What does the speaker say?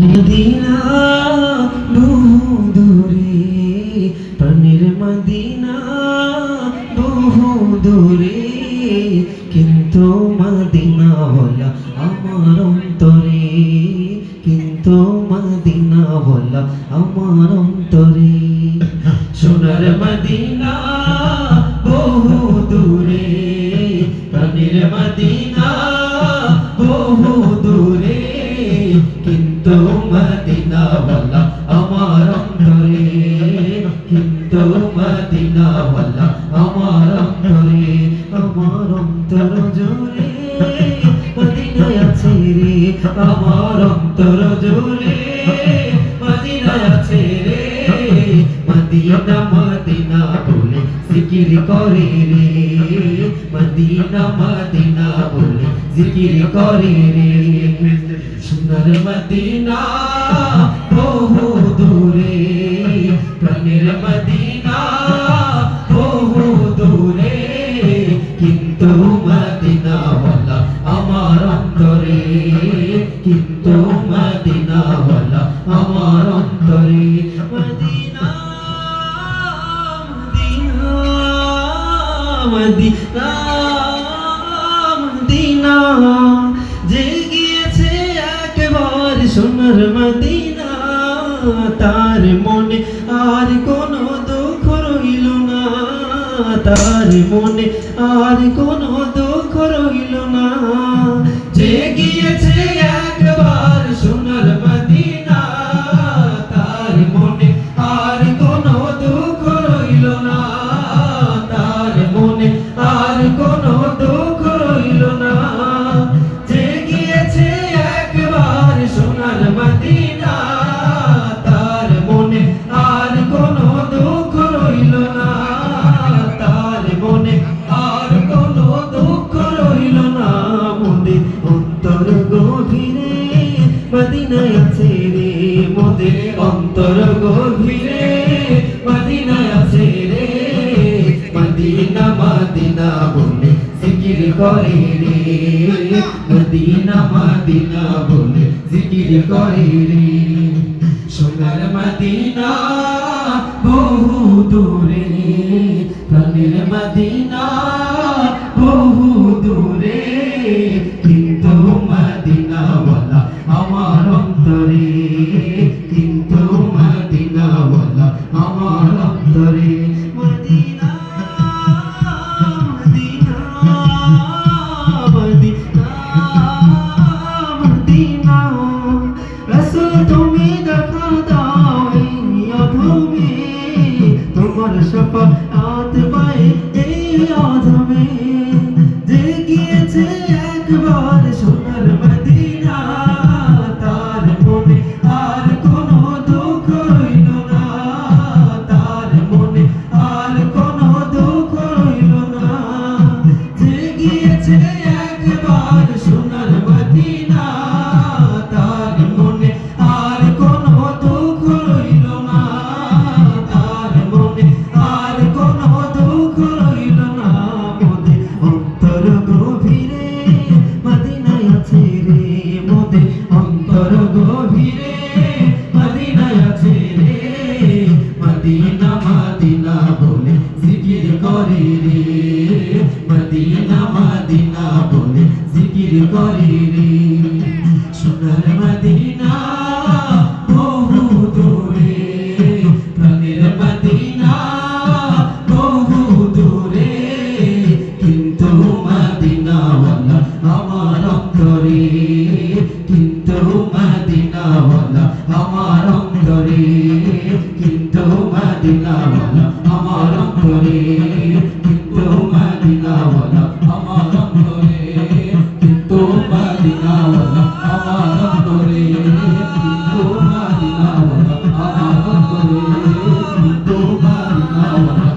Medina বহু দূরে, প্রাণের মদিনা বহু দূরে, কিন্তু মদিনাওয়ালা আমার অন্তরে, কিন্তু মদিনাওয়ালা আমার অন্তরে। সোনার মদিনা বহু দূরে, প্রাণের মদিনা বহু দূরে, কিন্তু মদিনাওয়ালা আমার অন্তরে, কিন্তু মদিনাওয়ালা আমার অন্তরে। আমার অন্তর জুড়ে মদিনায় আছে রে, আমার অন্তর জুড়ে মদিনায় আছে রে। মদিনা মদিনা বলে জিকির করে রে, মদিনা মদিনা বলে জিকির করে রে। সোনার মদিনা বহু দূরে, প্রাণের মদিনা বহু দূরে, কিন্তু মদিনাওয়ালা আমার অন্তরে, কিন্তু মদিনাওয়ালা আমার অন্তরে। মদিনা মদিনা মদিনা মদিনা, যে গিয়েছে একবার সোনার মদিনা, তার মনে আর কোনো দুঃখ রইল না, তার মনে আর কোনো দুঃখ রইল না। যে গিয়েছে একবার সোনার মদিনা, তার মনে আর কোনো দুঃখ রইল না, তার মনে আর কোনো দুঃখ রইল না। যে গিয়েছে একবার সোনার মদিনা, তার মনে আর কোনো দুঃখ রইল না, তার মনে আর কোনো দুঃখ রইল না। মোদের অন্তর গভীরে মদিনায় আছে রে, মোদের অন্তর গভীরে মদিনায় আছে রে। মদিনা মদিনা বলে জিকির করে রে, মদিনা মদিনা বলে জিকির করে রে। সোনার মদিনা বহু দূরে, প্রাণের মদিনা বহু দূরে, কিন্তু মদিনাওয়ালা আমার অন্তরে, কিন্তু মদিনাওয়ালা আমার অন্তরে। মদিনা মদিনা মদিনা মদিনা, রাসূল তুমি দেখা দাও এই অধমে, তোমার শাফাআত পাই এই অধমে। যে গিয়েছে একবার সোনার মদিনা, তার মনে আর কোনো দুঃখ রইল না, তার মনে আর কোনো দুঃখ রইল না। যে গিয়েছে একবার সোনার মদিনা, তার মনে আর কোনো দুঃখ রইল না, তার মনে আর কোনো দুঃখ রইল না। মোদের অন্তর গভীরে মদিনায় আছে রে, মোদের অন্তর গভীরে মদিনায় আছে রে। মদিনা মদিনা বলে জিকির করে রে, মদিনা মদিনা বলে জিকির করে রে। সোনার মদিনা বহু দূরে, প্রাণের মদিনা বহু দূরে, কিন্তু মদিনাওয়ালা আমার অন্তরে, কিন্তু মদিনাওয়ালা আমার অন্তরে, কিন্তু মদিনাওয়ালা আমার অন্তরে, কিন্তু মদিনাওয়ালা আমার অন্তরে, কিন্তু মদিনাওয়ালা আমার অন্তরে, কিন্তু মদিনাওয়ালা আমার অন্তরে, কিন্তু মদিনাওয়ালা